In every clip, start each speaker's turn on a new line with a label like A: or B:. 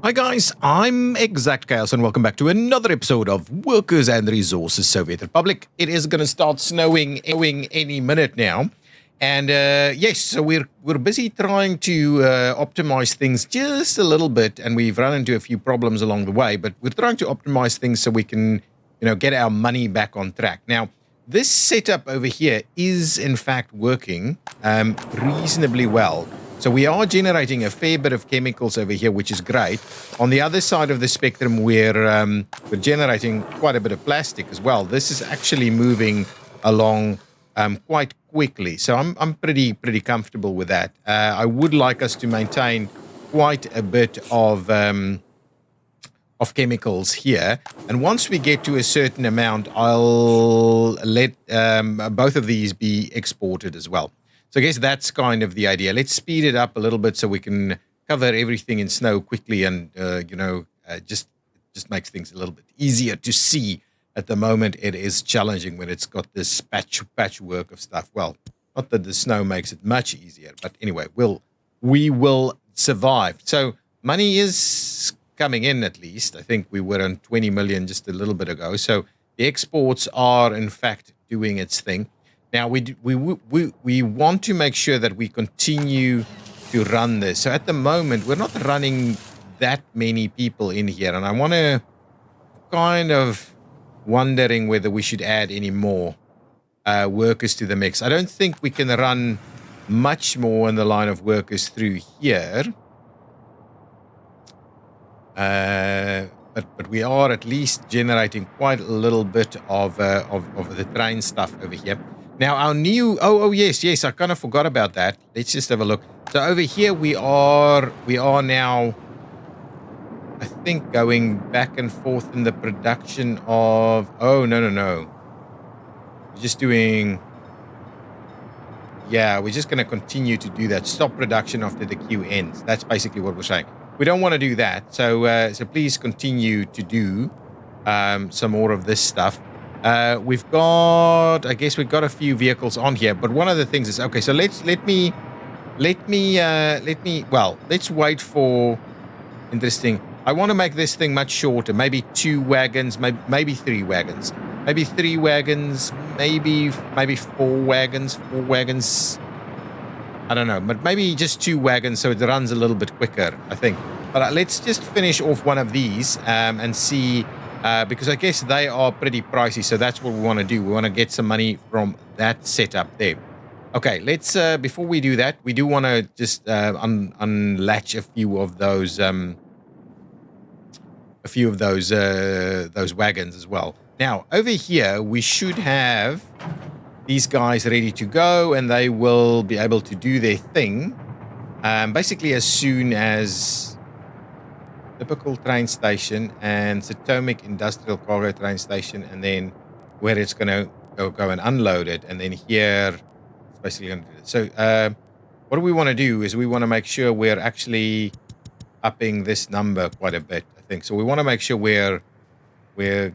A: Hi guys, I'm ExactChaos and welcome back to another episode of Workers and Resources Soviet Republic. It is going to start snowing any minute now. And yes, so we're busy trying to optimize things just a little bit, and we've run into a few problems along the way, but we're trying to optimize things so we can, get our money back on track. Now, this setup over here is in fact working reasonably well. So we are generating a fair bit of chemicals over here, which is great. On the other side of the spectrum, we're generating quite a bit of plastic as well. This is actually moving along quite quickly, so I'm pretty comfortable with that. I would like us to maintain quite a bit of chemicals here, and once we get to a certain amount, I'll let both of these be exported as well. So I guess that's kind of the idea. Let's speed it up a little bit so we can cover everything in snow quickly, and just makes things a little bit easier to see. At the moment, it is challenging when it's got this patchwork of stuff. Well, not that the snow makes it much easier, but anyway, we will survive. So money is coming in, at least. I think we were on 20 million just a little bit ago. So the exports are in fact doing its thing. Now, we want to make sure that we continue to run this. So at the moment, we're not running that many people in here. And I want to kind of wondering whether we should add any more workers to the mix. I don't think we can run much more in the line of workers through here. But we are at least generating quite a little bit of the train stuff over here. Now, our new... Oh, yes, I kind of forgot about that. Let's just have a look. So over here, we are now, I think, going back and forth in the production of... Oh, no. We're just doing... Yeah, we're just going to continue to do that. Stop production after the queue ends. That's basically what we're saying. We don't want to do that. So please continue to do some more of this stuff. We've got a few vehicles on here, but one of the things is, okay, so let's wait for interesting. I want to make this thing much shorter, maybe 2 wagons, maybe 3 wagons, maybe 4 wagons. I don't know, but maybe just 2 wagons so it runs a little bit quicker, I think. But let's just finish off one of these and see. Because I guess they are pretty pricey, so that's what we want to do. We want to get some money from that setup there. Okay, let's before we do that, we do want to just unlatch a few of those wagons as well. Now, over here, we should have these guys ready to go, and they will be able to do their thing basically as soon as typical train station and Potomac industrial cargo train station, and then where it's going to go and unload it, and then here it's basically going to do it. So what do we want to do is we want to make sure we're actually upping this number quite a bit, I think. So we want to make sure we're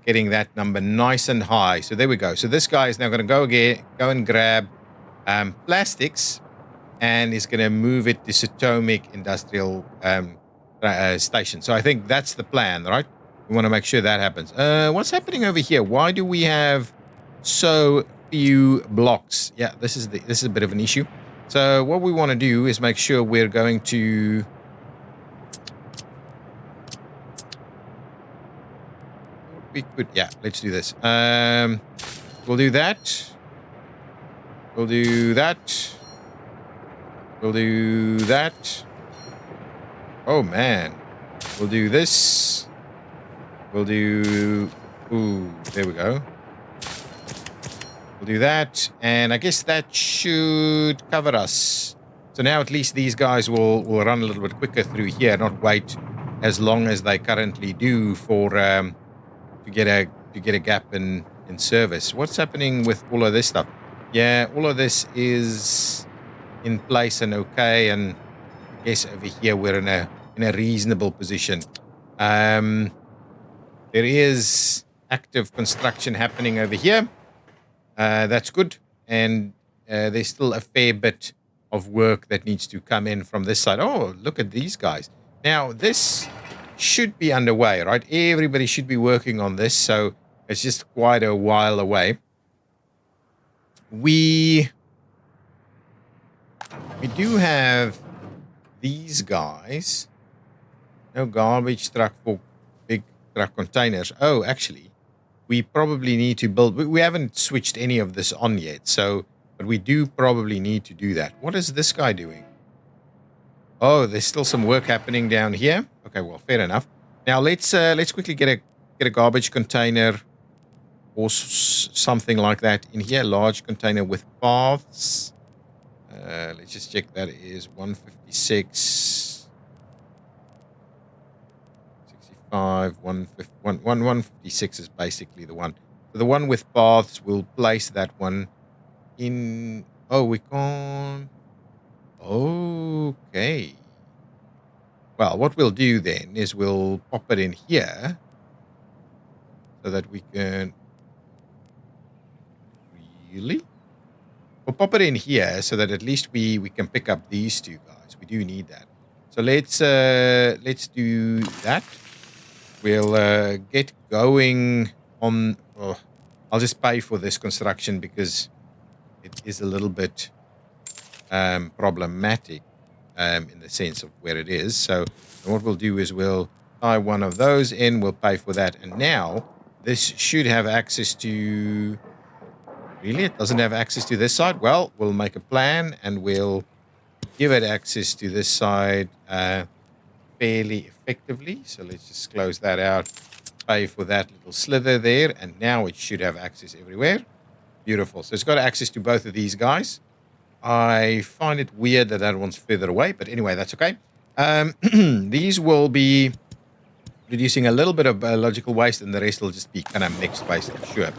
A: getting that number nice and high. So there we go. So this guy is now going to go and grab plastics, and is going to move it to Potomac industrial station. So I think that's the plan, right? We want to make sure that happens. What's happening over here? Why do we have so few blocks? Yeah, this is a bit of an issue. So what we want to do is make sure we're going to... let's do this. We'll do that. We'll do that. We'll do that. Oh, man. We'll do this. We'll do... Ooh, there we go. We'll do that. And I guess that should cover us. So now at least these guys will run a little bit quicker through here, not wait as long as they currently do for to get a gap in service. What's happening with all of this stuff? Yeah, all of this is in place and okay, and I guess over here we're in a reasonable position. There is active construction happening over here. That's good, and there's still a fair bit of work that needs to come in from this side. Oh, look at these guys. Now this should be underway, right? Everybody should be working on this, so it's just quite a while away. We do have these guys. No garbage truck for big truck containers. Oh, actually, we probably need to build. We haven't switched any of this on yet, so but we do probably need to do that. What is this guy doing? Oh, there's still some work happening down here. Okay, well, fair enough. Now let's quickly get a garbage container or something like that in here. Large container with paths. Let's just check that is 156, 65, 156 is basically the one. So the one with paths, we'll place that one in. Oh, we can't. Okay. Well, what we'll do then is we'll pop it in here so that we can. Really? We'll pop it in here so that at least we can pick up these two guys. We do need that. So let's do that. We'll get going on. Oh, I'll just pay for this construction because it is a little bit problematic in the sense of where it is. So what we'll do is we'll tie one of those in. We'll pay for that. And now this should have access to. Really? It doesn't have access to this side? Well, we'll make a plan and we'll give it access to this side fairly effectively. So let's just close that out, pay for that little slither there, and now it should have access everywhere. Beautiful. So it's got access to both of these guys. I find it weird that that one's further away, but anyway, that's okay. These will be reducing a little bit of biological waste, and the rest will just be kind of mixed waste, I'm sure.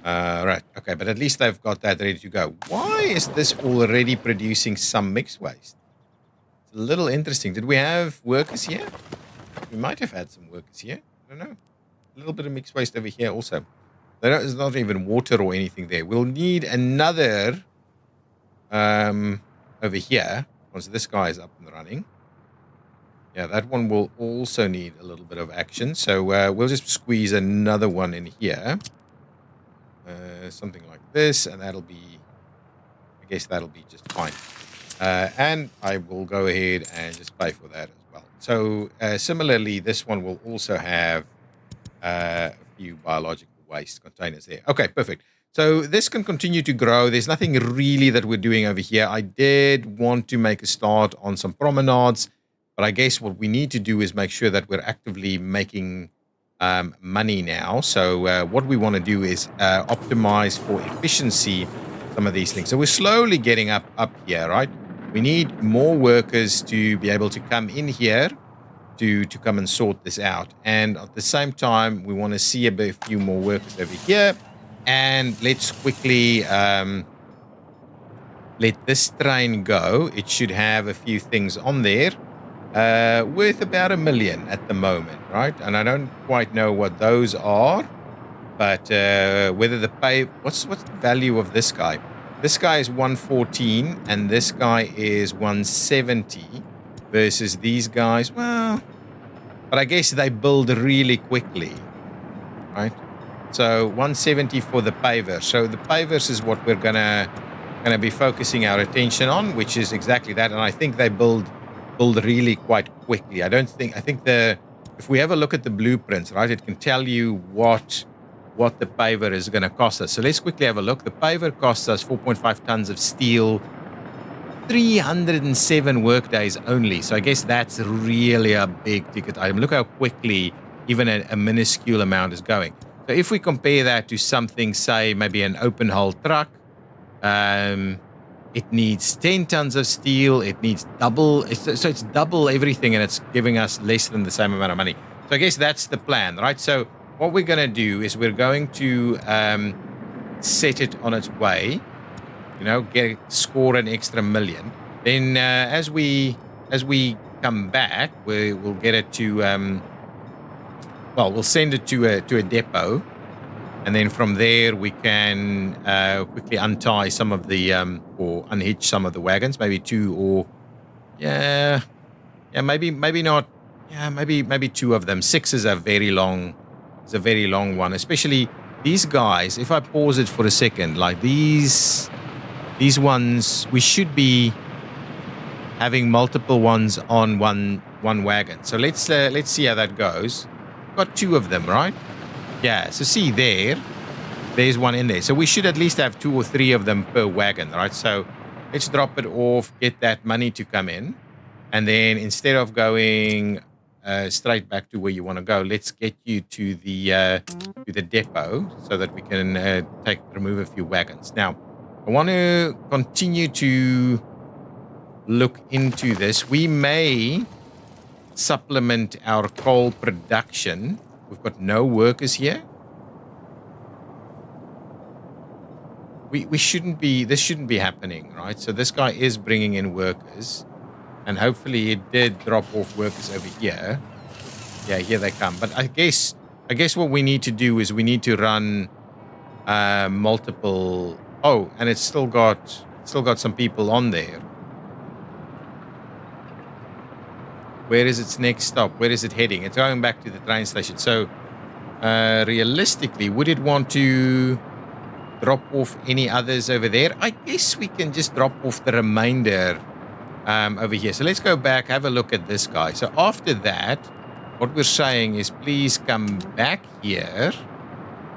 A: Right, okay, but at least they've got that ready to go. Why is this already producing some mixed waste? It's a little interesting. Did we have workers here? We might have had some workers here. I don't know. A little bit of mixed waste over here also. There's not even water or anything there. We'll need another over here once this guy is up and running. Yeah, that one will also need a little bit of action. So we'll just squeeze another one in here. Something like this, and that'll be, I guess that'll be just fine. And I will go ahead and just pay for that as well. So similarly, this one will also have a few biological waste containers there. Okay, perfect. So this can continue to grow. There's nothing really that we're doing over here. I did want to make a start on some promenades, but I guess what we need to do is make sure that we're actively making money now. So what we want to do is optimize for efficiency some of these things. So we're slowly getting up here, right? We need more workers to be able to come in here to come and sort this out. And at the same time, we want to see a few more workers over here. And let's quickly let this train go. It should have a few things on there. Worth about $1 million at the moment, right? And I don't quite know what those are, but whether the pay, what's the value of this guy? This guy is 114, and this guy is 170, versus these guys. Well, but I guess they build really quickly, right? So 170 for the pavers. So the pavers is what we're gonna be focusing our attention on, which is exactly that. And I think they build really quite quickly. I think if we have a look at the blueprints, right, it can tell you what the paver is going to cost us. So let's quickly have a look. The paver costs us 4.5 tons of steel, 307 workdays only. So I guess that's really a big ticket item. Look how quickly even a minuscule amount is going. So if we compare that to something, say maybe an open hull truck, it needs 10 tons of steel. It needs double. So it's double everything, and it's giving us less than the same amount of money. So I guess that's the plan, right? So what we're going to do is we're going to set it on its way, score an extra $1 million. Then as we come back, we'll get it to, we'll send it to a depot. And then from there, we can quickly untie some of the, or unhitch some of the wagons, maybe two, or maybe not Yeah, maybe two of them. Six is a very long, one. Especially these guys. If I pause it for a second, like these ones, we should be having multiple ones on one wagon. So let's see how that goes. Got two of them, right? Yeah. So see there's one in there. So we should at least have two or three of them per wagon, right? So let's drop it off, get that money to come in, and then instead of going straight back to where you want to go, let's get you to the depot so that we can remove a few wagons. Now, I want to continue to look into this. We may supplement our coal production. We've got no workers here. We shouldn't be, this shouldn't be happening, right? So this guy is bringing in workers, and hopefully it did drop off workers over here. Yeah, here they come. But I guess what we need to do is we need to run multiple. Oh, and it's still got some people on there. Where is its next stop? Where is it heading? It's going back to the train station. So realistically, would it want to drop off any others over there? I guess we can just drop off the remainder over here. So let's go back, have a look at this guy. So after that, what we're saying is please come back here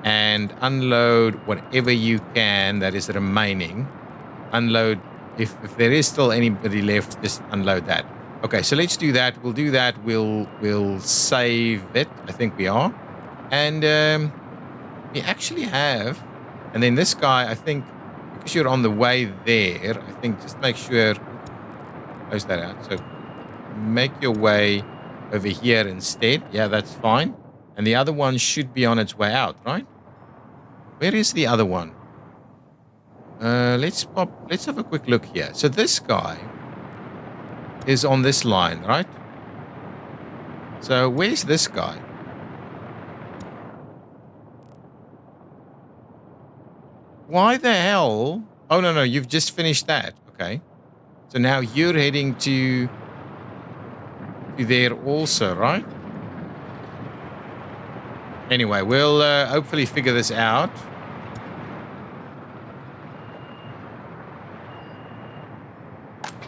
A: and unload whatever you can that is remaining. Unload, if there is still anybody left, just unload that. Okay, so let's do that. We'll do that. We'll save it. I think we are. And we actually have. And then this guy, I think, because you're on the way there, I think just make sure, close that out. So make your way over here instead. Yeah, that's fine. And the other one should be on its way out, right? Where is the other one? Let's have a quick look here. So this guy is on this line, right? So where's this guy? Why the hell? Oh, no, you've just finished that. Okay. So now you're heading to there also, right? Anyway, we'll hopefully figure this out.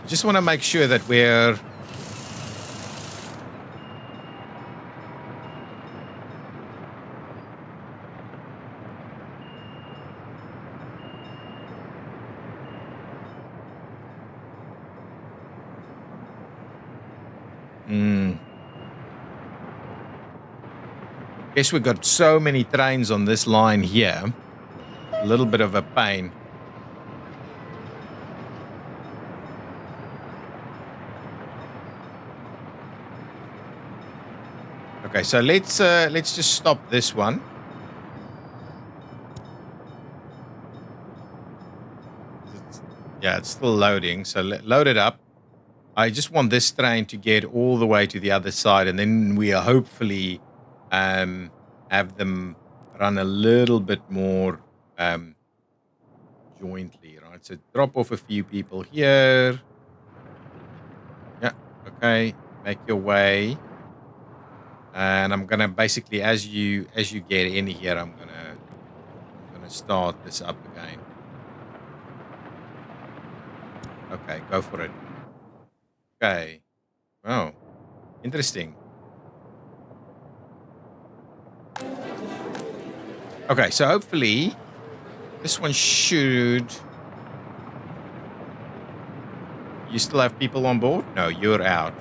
A: Just want to make sure that we're... Guess we've got so many trains on this line here. A little bit of a pain. Okay, so let's just stop this one. Yeah, it's still loading. So load it up. I just want this train to get all the way to the other side, and then we are hopefully have them run a little bit more jointly, right? So drop off a few people here. Yeah, okay. Make your way. And I'm gonna basically, as you get in here, I'm gonna start this up again. Okay, go for it. Okay. Oh, interesting. Okay, so hopefully this one should... You still have people on board? No, you're out.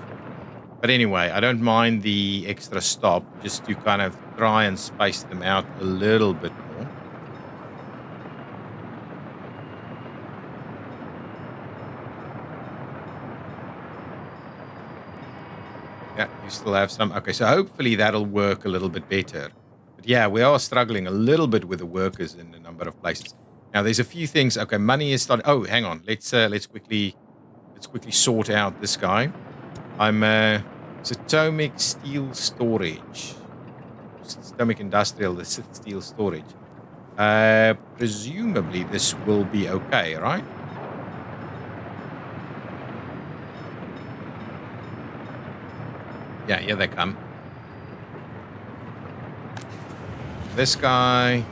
A: But anyway, I don't mind the extra stop, just to kind of try and space them out a little bit more. Yeah, you still have some. Okay, so hopefully that'll work a little bit better. But yeah, we are struggling a little bit with the workers in a number of places. Now, there's a few things. Okay, money is starting. Oh, hang on. Let's quickly sort out this guy. It's atomic steel storage. Atomic industrial steel storage. Presumably this will be okay, right? Yeah, here they come. This guy.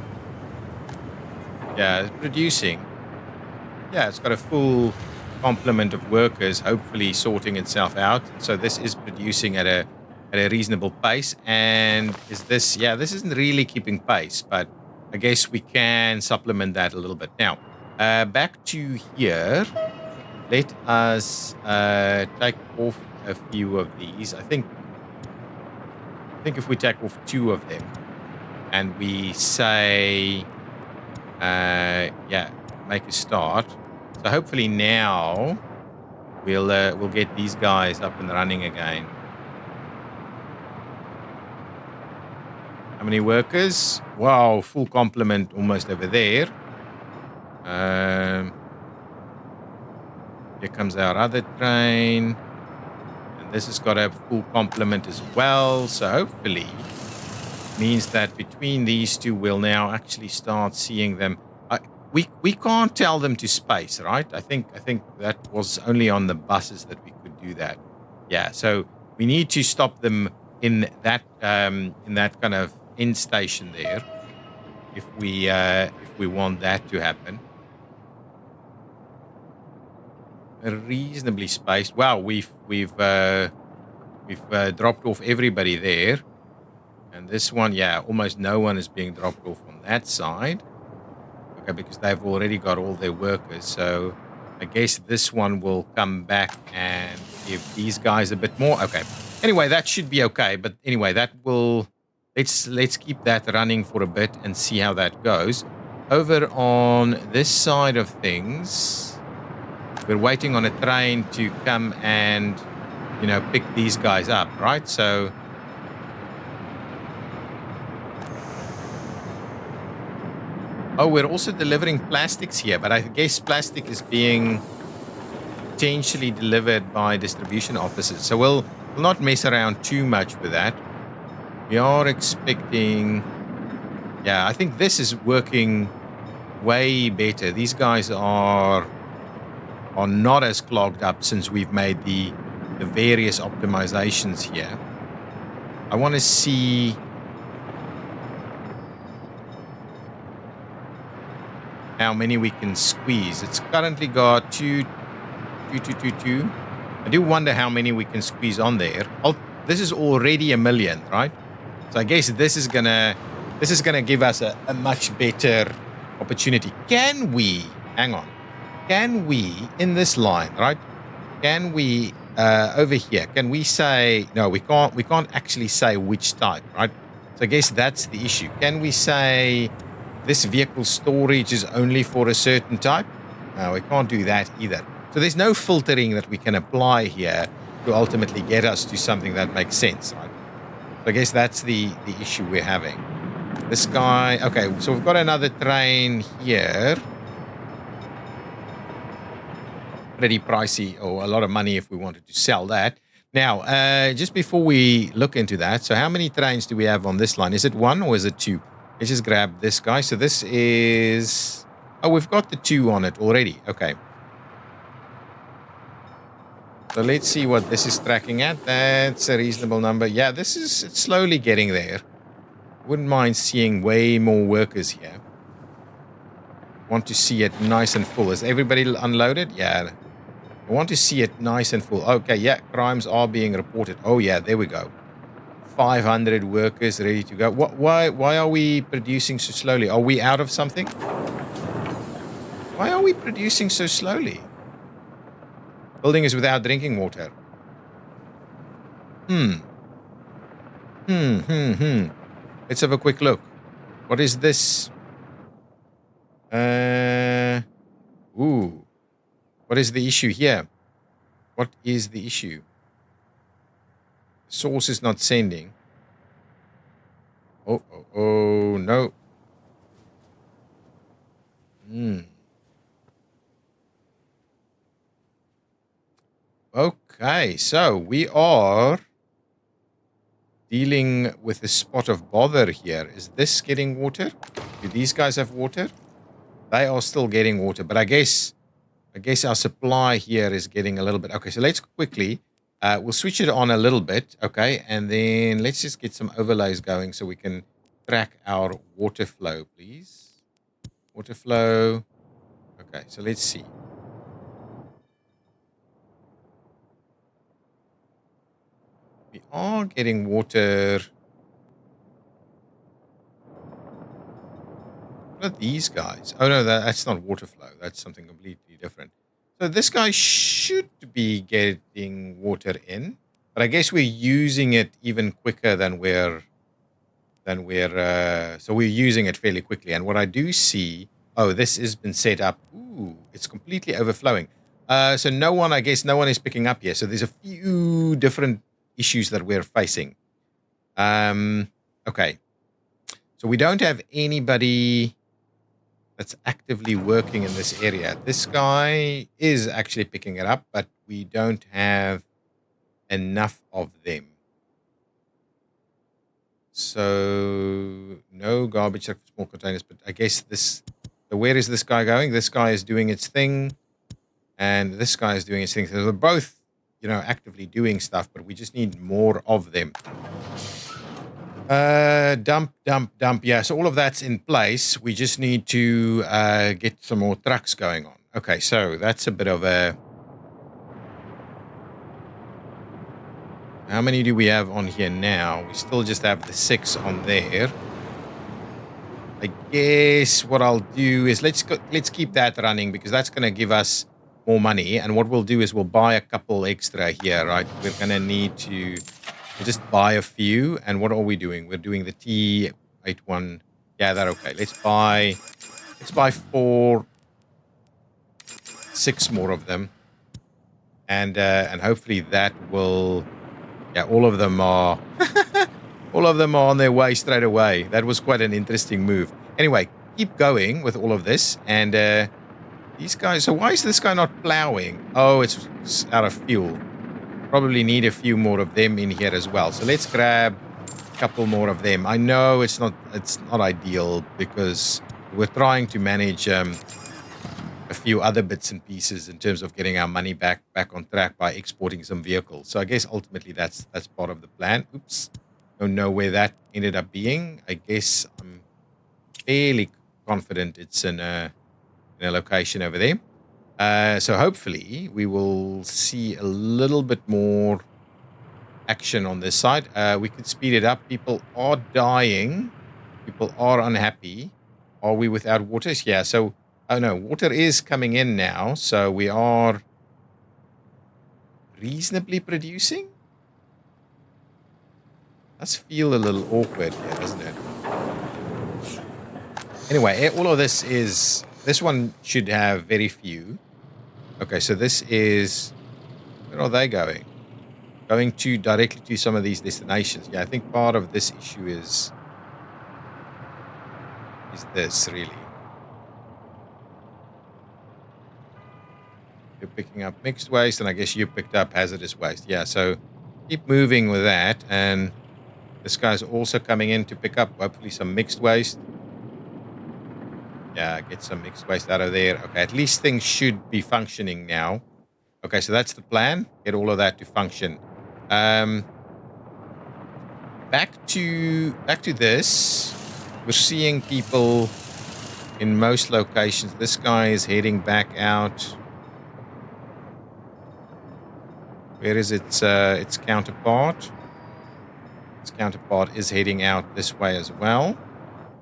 A: Yeah, it's producing. Yeah, it's got a full complement of workers, hopefully sorting itself out. So this is producing at a reasonable pace. And is this? Yeah, this isn't really keeping pace, but I guess we can supplement that a little bit. Now, back to here. Let us take off a few of these. I think if we take off two of them and we say, yeah, make a start. So hopefully now we'll get these guys up and running again. How many workers? Wow, full complement almost over there. Here comes our other train. And this has got a full complement as well. So hopefully means that between these two, we'll now actually start seeing them. We can't tell them to space, right? I think that was only on the buses that we could do that. Yeah, so we need to stop them in that kind of end station there, if we want that to happen. Reasonably spaced. Wow, we've dropped off everybody there, and this one, yeah, almost no one is being dropped off on that side. Okay, because they've already got all their workers. So I guess this one will come back and give these guys a bit more. Okay. Anyway, that should be okay. But anyway, that will let's keep that running for a bit and see how that goes. Over on this side of things, we're waiting on a train to come and, pick these guys up, right? So oh, we're also delivering plastics here, but I guess plastic is being potentially delivered by distribution offices. So we'll not mess around too much with that. We are expecting, yeah, I think this is working way better. These guys are not as clogged up since we've made the various optimizations here. I want to see how many we can squeeze. It's currently got two. I do wonder how many we can squeeze on there. Oh, this is already 1 million, right? So I guess this is gonna give us a much better opportunity. Can we, hang on, can we, in this line, right? Can we, over here, can we say, no, we can't actually say which type, right? So I guess that's the issue. Can we say this vehicle storage is only for a certain type? No, we can't do that either. So there's no filtering that we can apply here to ultimately get us to something that makes sense, right? So I guess that's the issue we're having. This guy, okay, so we've got another train here. Pretty pricey, or a lot of money if we wanted to sell that. Now, just before we look into that, so how many trains do we have on this line? Is it one or is it two? Let's just grab this guy. So this is, oh, we've got the 2 on it already. Okay. So let's see what this is tracking at. That's a reasonable number. Yeah, it's slowly getting there. Wouldn't mind seeing way more workers here. Want to see it nice and full. Is everybody unloaded? Yeah. I want to see it nice and full. Okay, yeah, crimes are being reported. Oh, yeah, there we go. 500 workers ready to go. Why are we producing so slowly? Are we out of something? Why are we producing so slowly? Building is without drinking water. Let's have a quick look. What is this? Ooh. What is the issue here? What is the issue? Source is not sending. Oh, no. Okay, so we are dealing with a spot of bother here. Is this getting water? Do these guys have water? They are still getting water, but I guess our supply here is getting a little bit. Okay, so let's quickly We'll switch it on a little bit, okay? And then let's just get some overlays going so we can track our water flow, please. Water flow. Okay, so let's see. We are getting water. What are these guys? Oh, no, that's not water flow. That's something completely different. So this guy should be getting water in, but I guess we're using it even quicker than so we're using it fairly quickly. And what I do see, oh, this has been set up. Ooh, it's completely overflowing. So no one is picking up here. So there's a few different issues that we're facing. Okay. So we don't have anybody that's actively working in this area. This guy is actually picking it up, but we don't have enough of them. So no garbage truck, small containers, but I guess so where is this guy going? This guy is doing its thing, and this guy is doing its thing. So they're both, actively doing stuff, but we just need more of them. Dump. Yeah, so all of that's in place. We just need to get some more trucks going on. Okay, so that's a bit of a... How many do we have on here now? We still just have the 6 on there. I guess what I'll do is let's keep that running because that's going to give us more money. And what we'll do is we'll buy a couple extra here, right? We're going to need to just buy a few. And what are we doing? We're doing the T81. Yeah, that okay. Let's buy 6 more of them. And hopefully that will... Yeah, all of them are on their way straight away. That was quite an interesting move. Anyway, keep going with all of this. And these guys... So why is this guy not plowing? Oh, it's out of fuel. Probably need a few more of them in here as well. So let's grab a couple more of them. I know it's not ideal because we're trying to manage a few other bits and pieces in terms of getting our money back on track by exporting some vehicles. So I guess ultimately that's part of the plan. Oops. Don't know where that ended up being. I guess I'm fairly confident it's in a location over there. So hopefully we will see a little bit more action on this side. We could speed it up. People are dying. People are unhappy. Are we without water? Yeah, so... Oh, no, water is coming in now, so we are reasonably producing. Does feel a little awkward here, doesn't it? Anyway, all of this is... This one should have very few. Okay, so this is... Where are they going? Going directly to some of these destinations. Yeah, I think part of this issue is this, really. You're picking up mixed waste, and I guess you picked up hazardous waste. Yeah, so keep moving with that. And this guy's also coming in to pick up, hopefully, some mixed waste. Yeah, get some mixed waste out of there. Okay, at least things should be functioning now. Okay, so that's the plan. Get all of that to function. Back to this. We're seeing people in most locations. This guy is heading back out. Where is its counterpart? Its counterpart is heading out this way as well.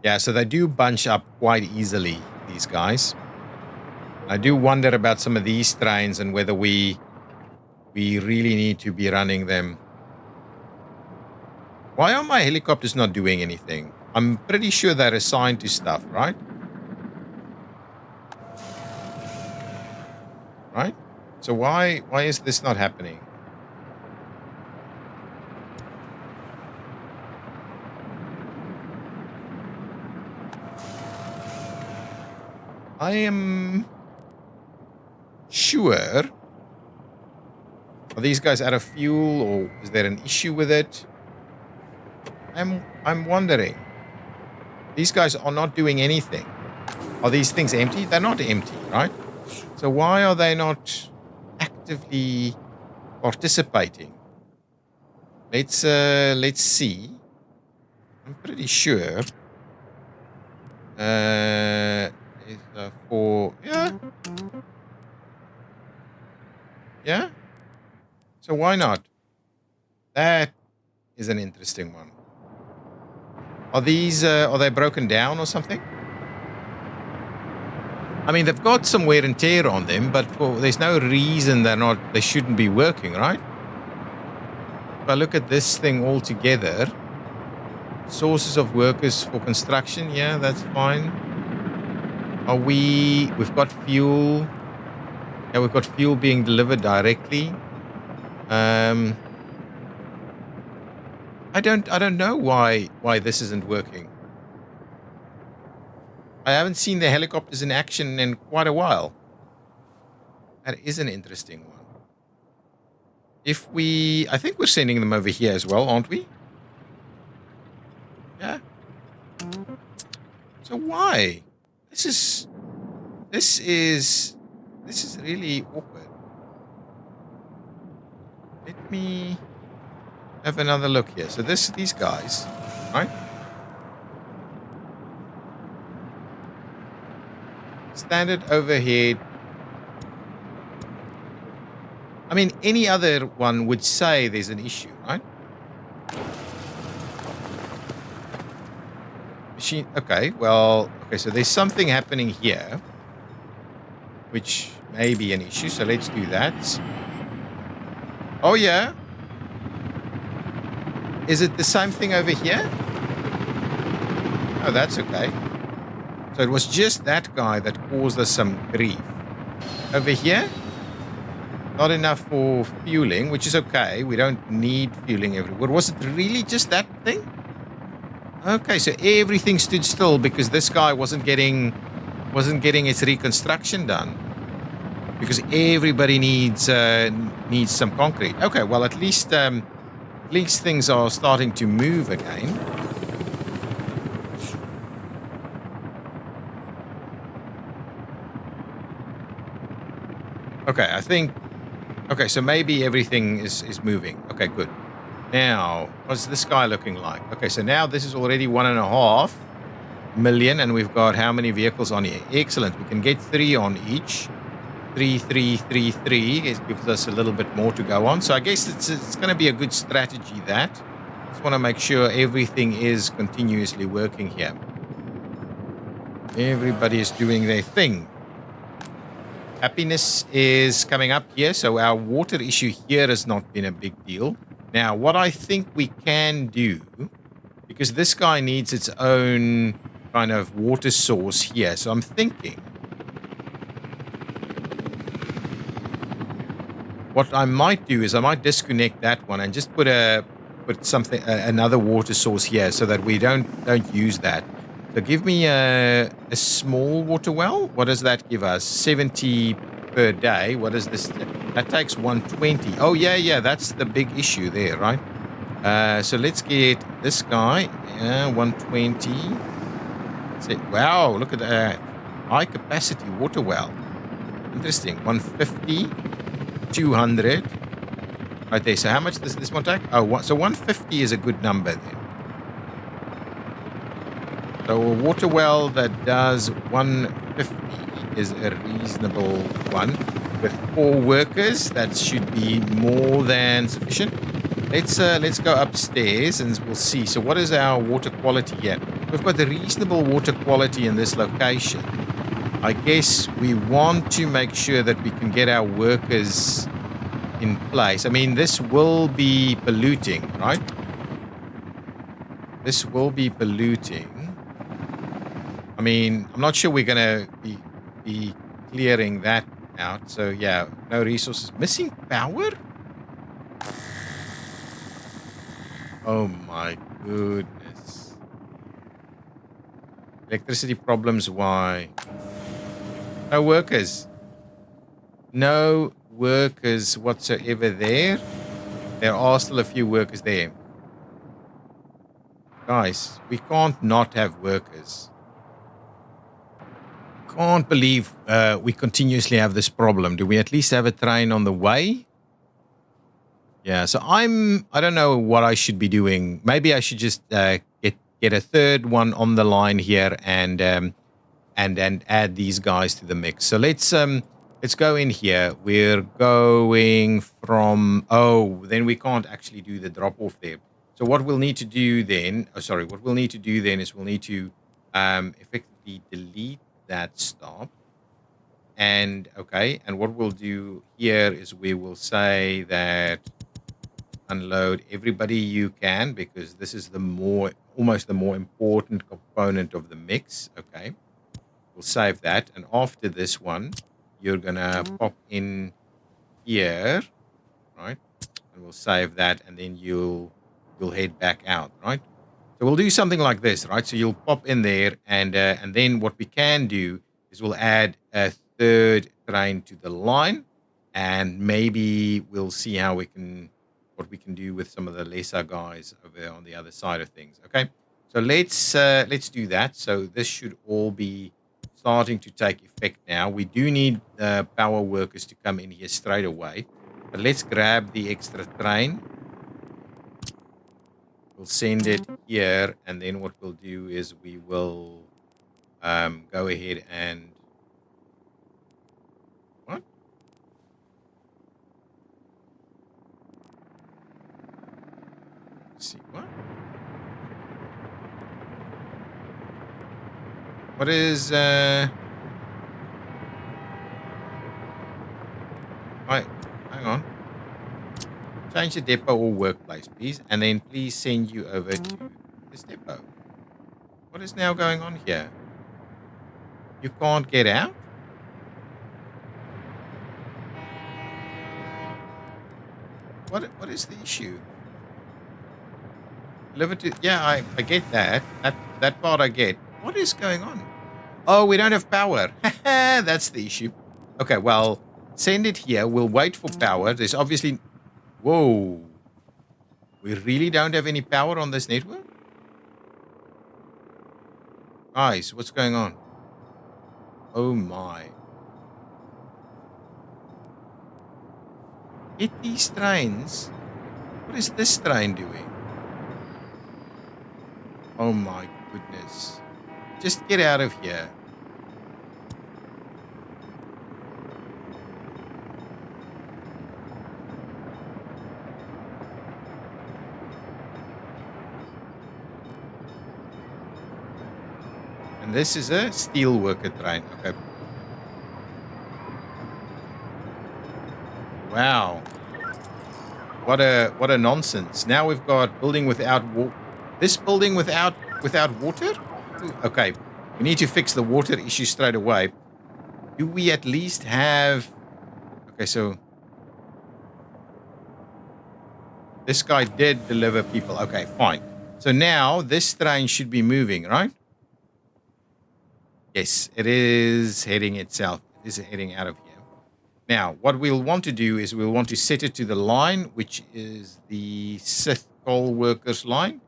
A: Yeah, so they do bunch up quite easily, these guys. I do wonder about some of these trains and whether we really need to be running them. Why are my helicopters not doing anything? I'm pretty sure they're assigned to stuff, right? Right? So why is this not happening? I am sure. Are these guys out of fuel, or is there an issue with it? I'm wondering. These guys are not doing anything. Are these things empty? They're not empty, right? So why are they not actively participating. Let's see. I'm pretty sure. For yeah. So why not? That is an interesting one. Are these are they broken down or something? I mean, they've got some wear and tear on them, but there's no reason they shouldn't be working, right? If I look at this thing all together, sources of workers for construction, yeah, that's fine. We've got fuel. Yeah, we've got fuel being delivered directly. I don't know why this isn't working. I haven't seen the helicopters in action in quite a while. That is an interesting one. I think we're sending them over here as well, aren't we? Yeah. So why? This is really awkward. Let me have another look here. So these guys, right? Standard overhead. I mean, any other one would say there's an issue, right? Machine. Okay, well, okay, so there's something happening here, which may be an issue. So let's do that. Oh, yeah. Is it the same thing over here? Oh, that's okay. So it was just that guy that caused us some grief. Over here, not enough for fueling, which is okay. We don't need fueling everywhere. Was it really just that thing? Okay, so everything stood still because this guy wasn't getting its reconstruction done. Because everybody needs some concrete. Okay, well at least things are starting to move again. Okay, I think. Okay, so maybe everything is moving. Okay, good. Now, what's this guy looking like? Okay, so now this is already 1.5 million, and we've got how many vehicles on here? Excellent. We can get 3 on each. 3, 3, 3, 3. It gives us a little bit more to go on. So I guess it's going to be a good strategy that. Just want to make sure everything is continuously working here. Everybody is doing their thing. Happiness is coming up here. So our water issue here has not been a big deal. Now, what I think we can do, because this guy needs its own kind of water source here. So I'm thinking what I might do is I might disconnect that one and just put another water source here so that we don't use that. So give me a small water well. What does that give us? 70 per day. What is this? That takes 120. Oh, yeah. That's the big issue there, right? So let's get this guy. 120. Wow, look at that. High capacity water well. Interesting. 150. 200. Right there. So how much does this one take? Oh, so 150 is a good number then. So a water well that does 150 is a reasonable one. With 4 workers, that should be more than sufficient. Let's go upstairs and we'll see. So what is our water quality here? We've got the reasonable water quality in this location. I guess we want to make sure that we can get our workers in place. I mean, this will be polluting, right? This will be polluting. I mean, I'm not sure we're going to be clearing that out. So, yeah, no resources. Missing power? Oh, my goodness. Electricity problems, why? No workers. No workers whatsoever there. There are still a few workers there. Guys, we can't not have workers. Can't believe we continuously have this problem. Do we at least have a train on the way? Yeah, so I don't know what I should be doing. Maybe I should just get a third one on the line here and then add these guys to the mix. So let's go in here. We're going from then we can't actually do the drop off there. So what we'll need to do then, what we'll need to do then is we'll need to effectively delete that stop. And okay, and what we'll do here is we will say that unload everybody you can, because this is almost the more important component of the mix. Okay, we'll save that, and after this one you're gonna pop in here, right? And we'll save that, and then you'll head back out, right? So we'll do something like this, right? So you'll pop in there, and then what we can do is we'll add a third train to the line, and maybe we'll see what we can do with some of the lesser guys over on the other side of things. Okay, so let's do that. So this should all be starting to take effect now. We do need power workers to come in here straight away, but let's grab the extra train. We'll send it here, and then what we'll do is we will go ahead and what? Let's see what? What is Right, hang on. Change the depot or workplace, please, and then please send you over to this depot. What is now going on here? You can't get out? What is the issue? Limited. Yeah, I get that. That part I get. What is going on? Oh, we don't have power. That's the issue. Okay, well, send it here. We'll wait for power. There's obviously... Whoa. We really don't have any power on this network? Guys, what's going on? Oh, my. Get these trains. What is this train doing? Oh, my goodness. Just get out of here. And this is a steel worker train. Okay. Wow. What a nonsense. Now we've got building without this building without water? Ooh, okay. We need to fix the water issue straight away. Do we at least have... Okay, so this guy did deliver people. Okay, fine. So now this train should be moving, right? Yes, it is heading itself. It is heading out of here. Now, what we'll want to do is we'll want to set it to the line, which is the Sith coal workers line.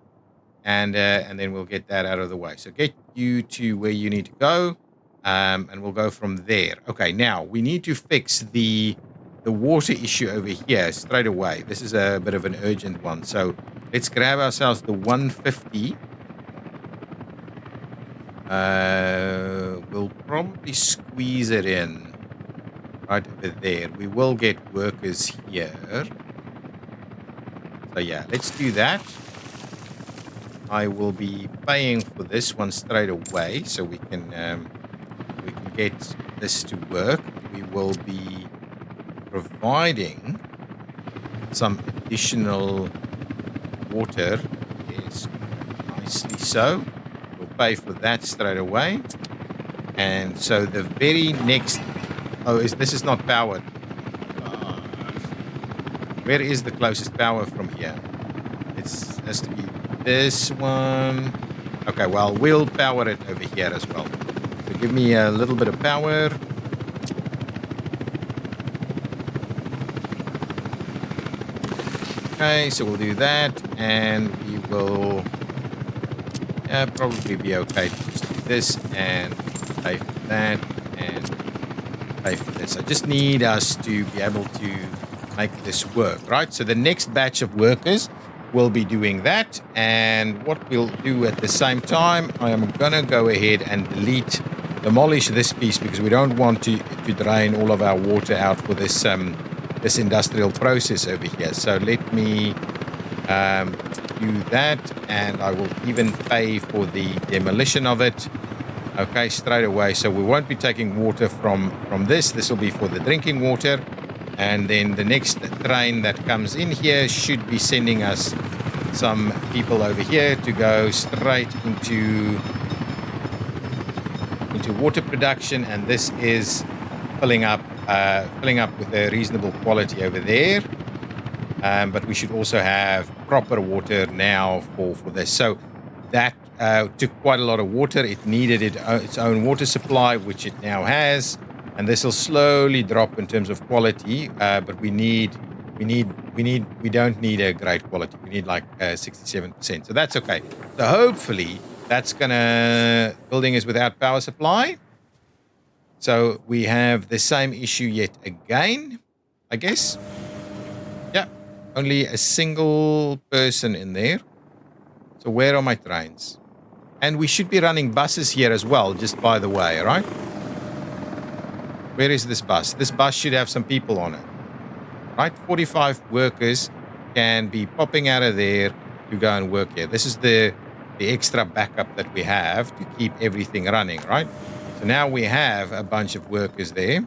A: And then we'll get that out of the way. So get you to where you need to go, and we'll go from there. Okay, now we need to fix the water issue over here straight away. This is a bit of an urgent one. So let's grab ourselves the 150. We'll probably squeeze it in right over there. We will get workers here. So yeah, let's do that. I will be paying for this one straight away, so we can get this to work. We will be providing some additional water. Yes, nicely so. We'll pay for that straight away. And so the very next... Oh, this is not powered. Where is the closest power from here? It has to be this one. Okay, well, we'll power it over here as well. So give me a little bit of power. Okay, so we'll do that, and we will probably be okay to just do this and pay for that and pay for this. I just need us to be able to make this work, right? So the next batch of workers will be doing that. And what we'll do at the same time, I am going to go ahead and demolish this piece because we don't want to drain all of our water out for this this industrial process over here. So let me do that, and I will even pay for the demolition of it. Okay, straight away. So we won't be taking water from this. This will be for the drinking water. And then the next train that comes in here should be sending us some people over here to go straight into water production. And this is filling up with a reasonable quality over there. But we should also have proper water now for this. So that took quite a lot of water. It needed its own water supply, which it now has. And this will slowly drop in terms of quality, but we don't need a great quality. We need like 67%. So that's okay. So hopefully that's building is without power supply. So we have the same issue yet again, I guess. Yeah, only a single person in there. So where are my trains? And we should be running buses here as well, just by the way, right? Where is this bus? This bus should have some people on it, right? 45 workers can be popping out of there to go and work here. This is the extra backup that we have to keep everything running, right? So now we have a bunch of workers there.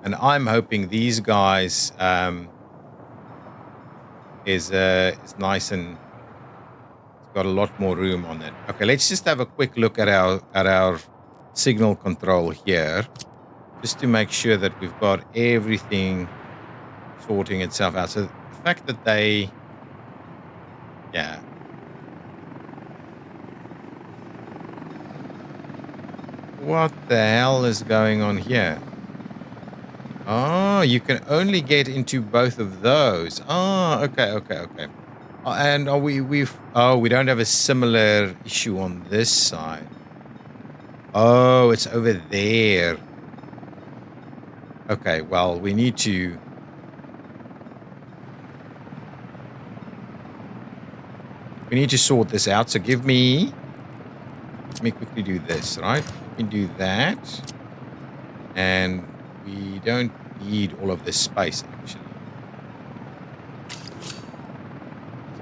A: And I'm hoping these guys is nice and got a lot more room on it. Okay, let's just have a quick look at our signal control here, just to make sure that we've got everything sorting itself out. So the fact that what the hell is going on here? Oh, you can only get into both of those. Oh, okay. And we don't have a similar issue on this side. Oh, it's over there. Okay, well, we need to sort this out. So let me quickly do this, right? We can do that. And we don't need all of this space, actually.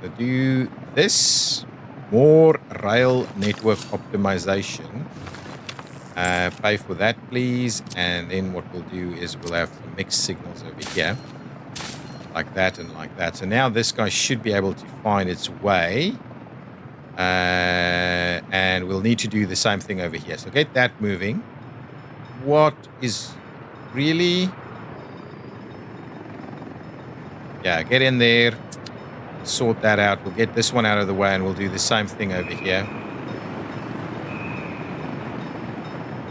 A: So do this. More rail network optimization. Pay for that, please. And then what we'll do is we'll have some mixed signals over here. Like that and like that. So now this guy should be able to find its way. And we'll need to do the same thing over here. So get that moving. What is really... Yeah, get in there. Sort that out. We'll get this one out of the way and we'll do the same thing over here.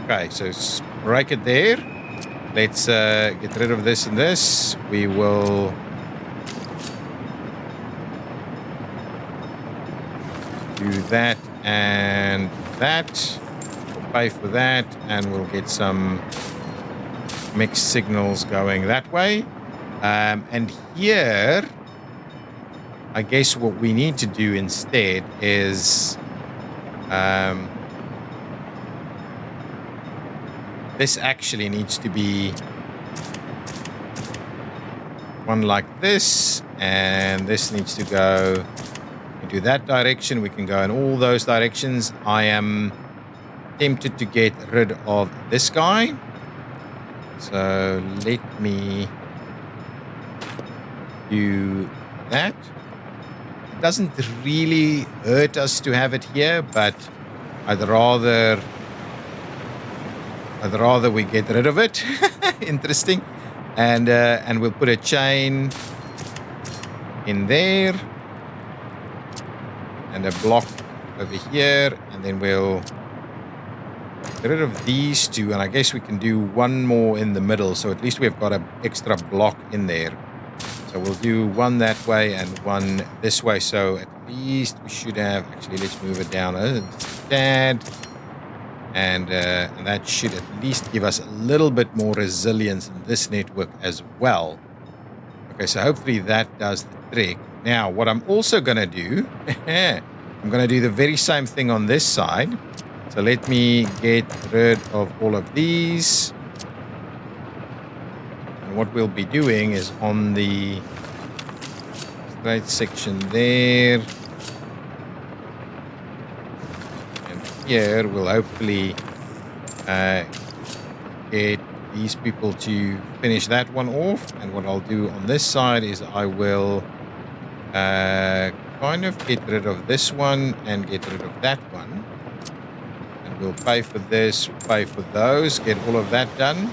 A: Okay, so break it there. Let's get rid of this and this. We will do that and that. We'll pay for that and we'll get some mixed signals going that way. And here, I guess what we need to do instead is this actually needs to be one like this, and this needs to go into that direction. We can go in all those directions. I am tempted to get rid of this guy. So let me do that. It doesn't really hurt us to have it here, but I'd rather we get rid of it. Interesting. And we'll put a chain in there and a block over here, and then we'll get rid of these two, and I guess we can do one more in the middle, so at least we've got an extra block in there. So we'll do one that way and one this way, so at least we should have... Actually, let's move it down a tad. And that should at least give us a little bit more resilience in this network as well. Okay, so hopefully that does the trick. Now, what I'm also going to do, I'm going to do the very same thing on this side. So let me get rid of all of these. And what we'll be doing is on the straight section there. And here we'll hopefully get these people to finish that one off. And what I'll do on this side is I will kind of get rid of this one and get rid of that one. And we'll pay for this, pay for those, get all of that done.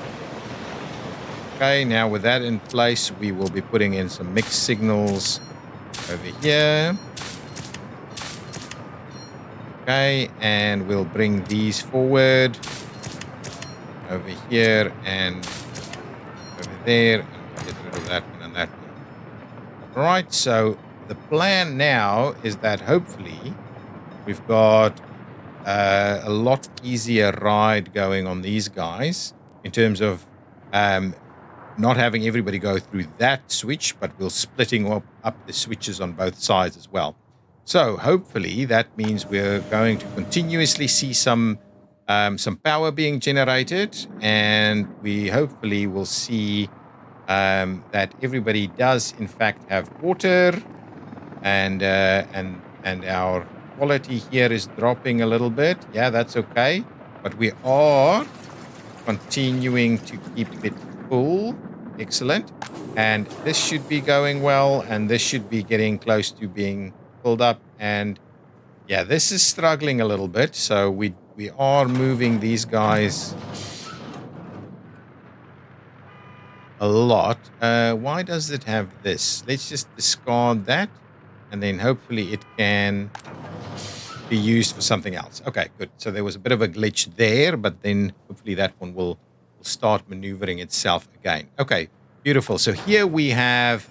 A: Okay, now with that in place, we will be putting in some mixed signals over here. Okay, and we'll bring these forward over here and over there, and we'll get rid of that one and that one. All right, so the plan now is that hopefully we've got a lot easier ride going on these guys in terms of not having everybody go through that switch, but we're splitting up the switches on both sides as well. So hopefully that means we're going to continuously see some power being generated, and we hopefully will see that everybody does in fact have water, and our quality here is dropping a little bit. Yeah, that's okay, but we are continuing to keep it full. Excellent. And this should be going well, and this should be getting close to being filled up. And yeah, this is struggling a little bit, so we are moving these guys a lot. Why does it have this? Let's just discard that, and then hopefully it can be used for something else. Okay, good. So there was a bit of a glitch there, but then hopefully that one will start maneuvering itself again. Okay, beautiful. So here we have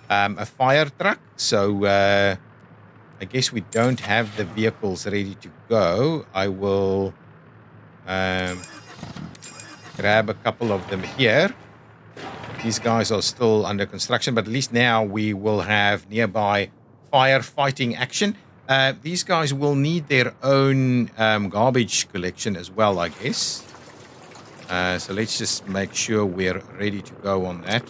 A: a fire truck. So I guess we don't have the vehicles ready to go. I will grab a couple of them here. These guys are still under construction, but at least now we will have nearby firefighting action. These guys will need their own garbage collection as well, I guess. So let's just make sure we're ready to go on that.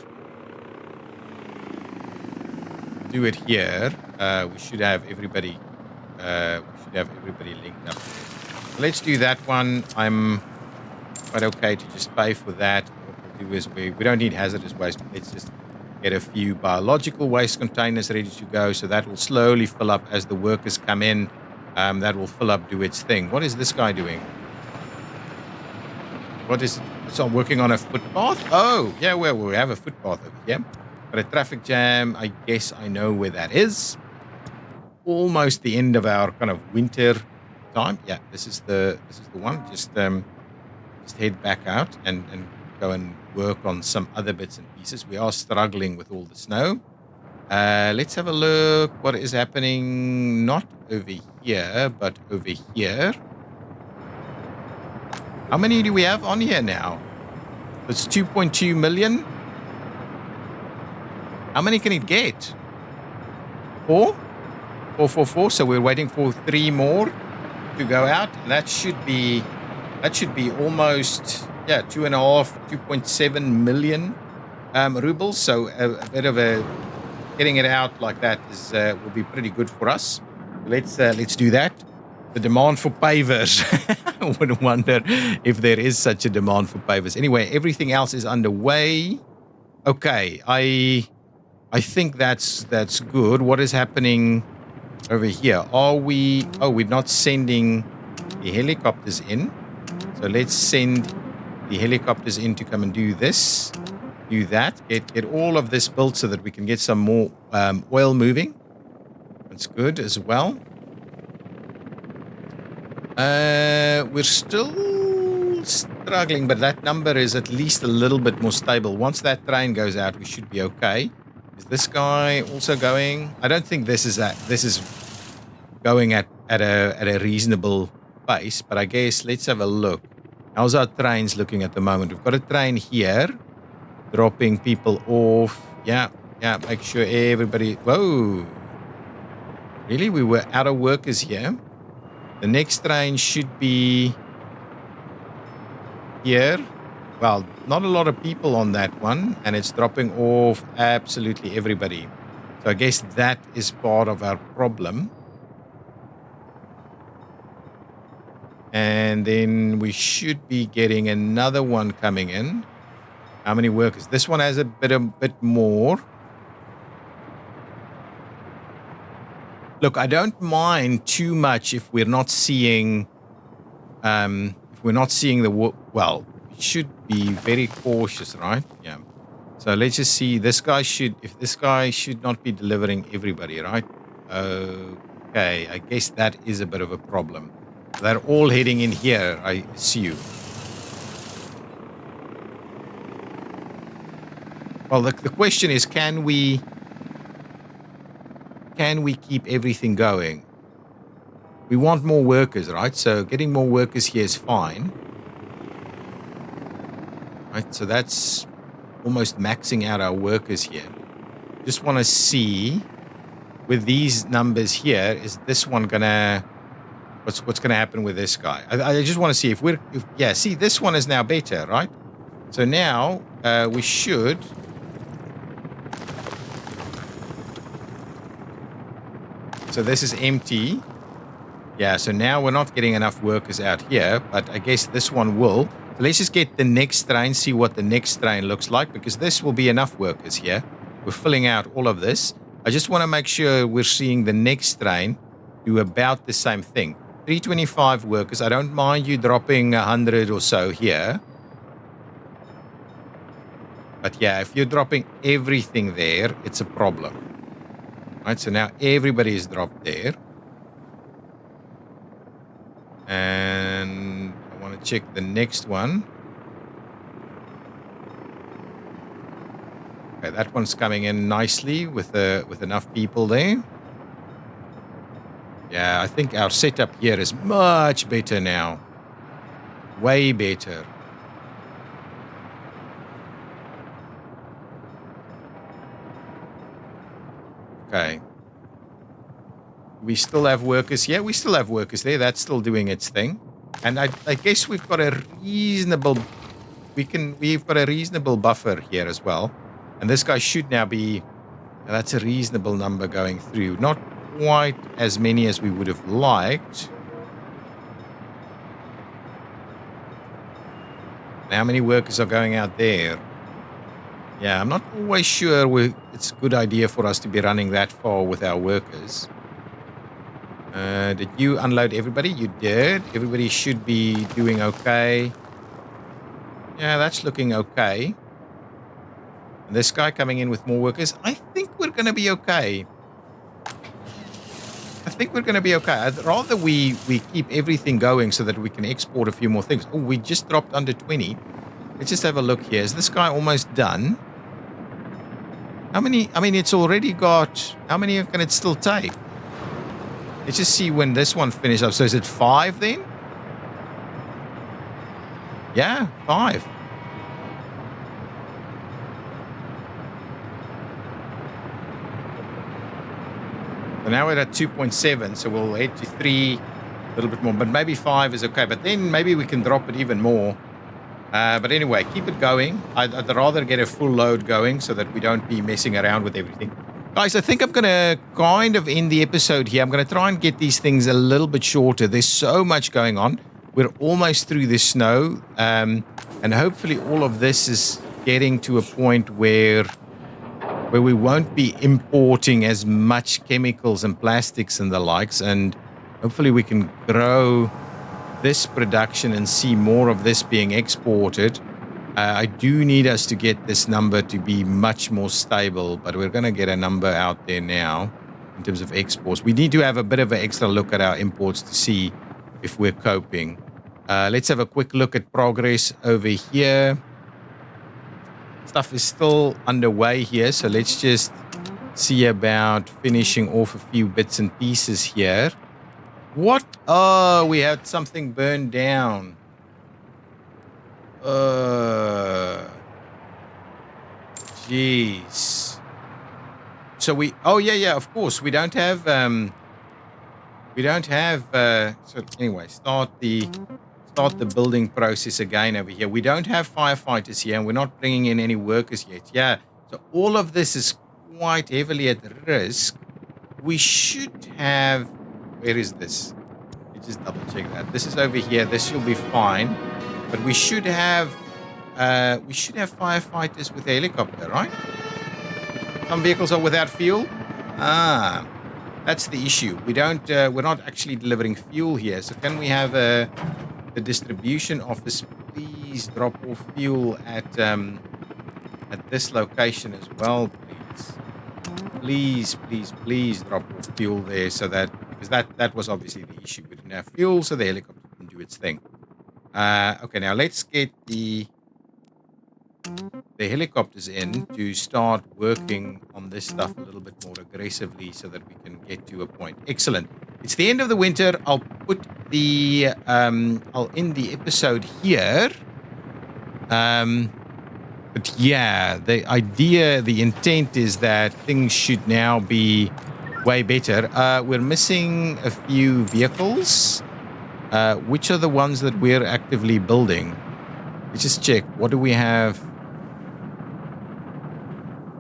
A: Do it here. We should have everybody. Linked up. So let's do that one. I'm quite okay to just pay for that. What we'll do is we don't need hazardous waste. But let's just get a few biological waste containers ready to go. So that will slowly fill up as the workers come in. That will fill up, do its thing. What is this guy doing? What is it? So I'm working on a footpath? Oh, yeah, well, we have a footpath over here. But a traffic jam, I guess I know where that is. Almost the end of our kind of winter time. Yeah, this is the one. Just head back out and go and work on some other bits and pieces. We are struggling with all the snow. Let's have a look what is happening, not over here, but over here. How many do we have on here now? It's 2.2 million. How many can it get? 4? 4. So we're waiting for 3 more to go out. And that should be almost 2.7 million rubles. So a bit of a getting it out like that is will be pretty good for us. Let's do that. The demand for pavers. I would wonder if there is such a demand for pavers. Anyway, everything else is underway. Okay, I think that's good. What is happening over here? We're not sending the helicopters in. So let's send the helicopters in to come and do this. Do that. Get all of this built so that we can get some more oil moving. That's good as well. We're still struggling, but that number is at least a little bit more stable. Once that train goes out, we should be okay. Is this guy also going? I don't think this is going at a reasonable pace, but I guess let's have a look. How's our trains looking at the moment? We've got a train here, dropping people off. Yeah, make sure everybody... Whoa. Really? We were out of workers here? The next train should be here. Well, not a lot of people on that one, and it's dropping off absolutely everybody. So I guess that is part of our problem. And then we should be getting another one coming in. How many workers? This one has a bit more. Look, I don't mind too much if we're not seeing the well, we should be very cautious, right? Yeah. So let's just see. This guy should not be delivering everybody, right? Okay, I guess that is a bit of a problem. They're all heading in here, I assume. Well, the question is, can we keep everything going? We want more workers, right? So getting more workers here is fine. Right, so that's almost maxing out our workers here. Just want to see with these numbers here, is this one gonna... What's going to happen with this guy? I just want to see see, this one is now better, right? So now we should... So this is empty. Yeah, so now we're not getting enough workers out here, but I guess this one will. So let's just get the next train, see what the next train looks like, because this will be enough workers here. We're filling out all of this. I just want to make sure we're seeing the next train do about the same thing. 325 workers. I don't mind you dropping 100 or so here. But yeah, if you're dropping everything there, it's a problem. Right, so now everybody is dropped there. And I want to check the next one. Okay, that one's coming in nicely with enough people there. Yeah, I think our setup here is much better now. Way better. Okay. We still have workers. Yeah, we still have workers there. That's still doing its thing. And I guess we've got a reasonable... We've got a reasonable buffer here as well. And this guy should now be... That's a reasonable number going through. Not quite as many as we would have liked. How many workers are going out there? Yeah, I'm not always sure it's a good idea for us to be running that far with our workers. Did you unload everybody? You did. Everybody should be doing okay. Yeah, that's looking okay. And this guy coming in with more workers. I think we're going to be okay. I'd rather we keep everything going so that we can export a few more things. Oh, we just dropped under 20. Let's just have a look here. Is this guy almost done? How many? I mean, it's already got... How many can it still take? Let's just see when this one finishes up. So is it 5 then? Yeah, 5. So now we're at 2.7, so we'll head to 3, a little bit more. But maybe 5 is okay. But then maybe we can drop it even more. But anyway, keep it going. I'd rather get a full load going so that we don't be messing around with everything. Guys, I think I'm going to kind of end the episode here. I'm going to try and get these things a little bit shorter. There's so much going on. We're almost through the snow. And hopefully all of this is getting to a point where we won't be importing as much chemicals and plastics and the likes. And hopefully we can grow this production and see more of this being exported. I do need us to get this number to be much more stable, but we're going to get a number out there now in terms of exports. We need to have a bit of an extra look at our imports to see if we're coping. Let's have a quick look at progress over here. Stuff is still underway here, so let's just see about finishing off a few bits and pieces here. What? Oh, we had something burned down. Jeez. So oh yeah, of course. We don't have, so anyway, start the building process again over here. We don't have firefighters here, and we're not bringing in any workers yet. Yeah. So all of this is quite heavily at risk. We should have, where is this? Let me just double check that. This is over here. This should be fine. But we should have firefighters with a helicopter, right? Some vehicles are without fuel. Ah, that's the issue. We're not actually delivering fuel here. So can we have the distribution office please drop off fuel at this location as well, please? Please drop off fuel there, so that, because that was obviously the issue. We didn't have fuel, so the helicopter didn't do its thing. Okay, now let's get the helicopters in to start working on this stuff a little bit more aggressively so that we can get to a point. Excellent. It's the end of the winter. I'll put the I'll end the episode here. But yeah, the intent is that things should now be way better. We're missing a few vehicles. Which are the ones that we're actively building? Let's just check. What do we have?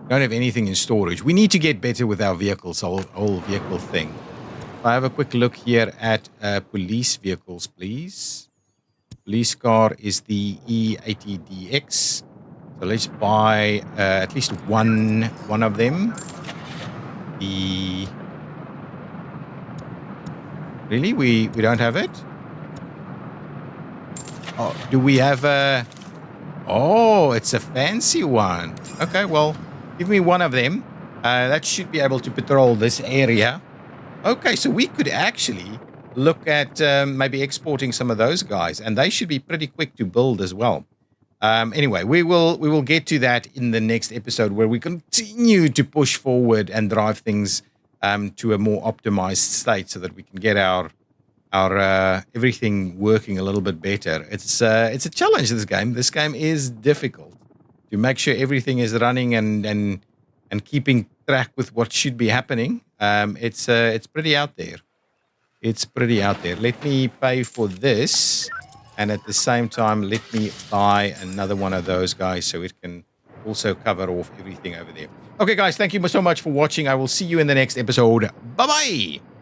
A: Don't have anything in storage. We need to get better with our vehicles, whole vehicle thing. I have a quick look here at police vehicles, please. Police car is the E80DX. So let's buy at least one of them. Really? We don't have it? Oh, do we have a... Oh, it's a fancy one. Okay, well, give me one of them. That should be able to patrol this area. Okay, so we could actually look at maybe exporting some of those guys, and they should be pretty quick to build as well. Anyway, we will get to that in the next episode, where we continue to push forward and drive things to a more optimized state, so that we can get our everything working a little bit better. It's a challenge, this game. This game is difficult to make sure everything is running and keeping track with what should be happening. It's pretty out there. It's pretty out there. Let me pay for this, and at the same time, let me buy another one of those guys so it can also cover off everything over there. Okay, guys, thank you so much for watching. I will see you in the next episode. Bye-bye!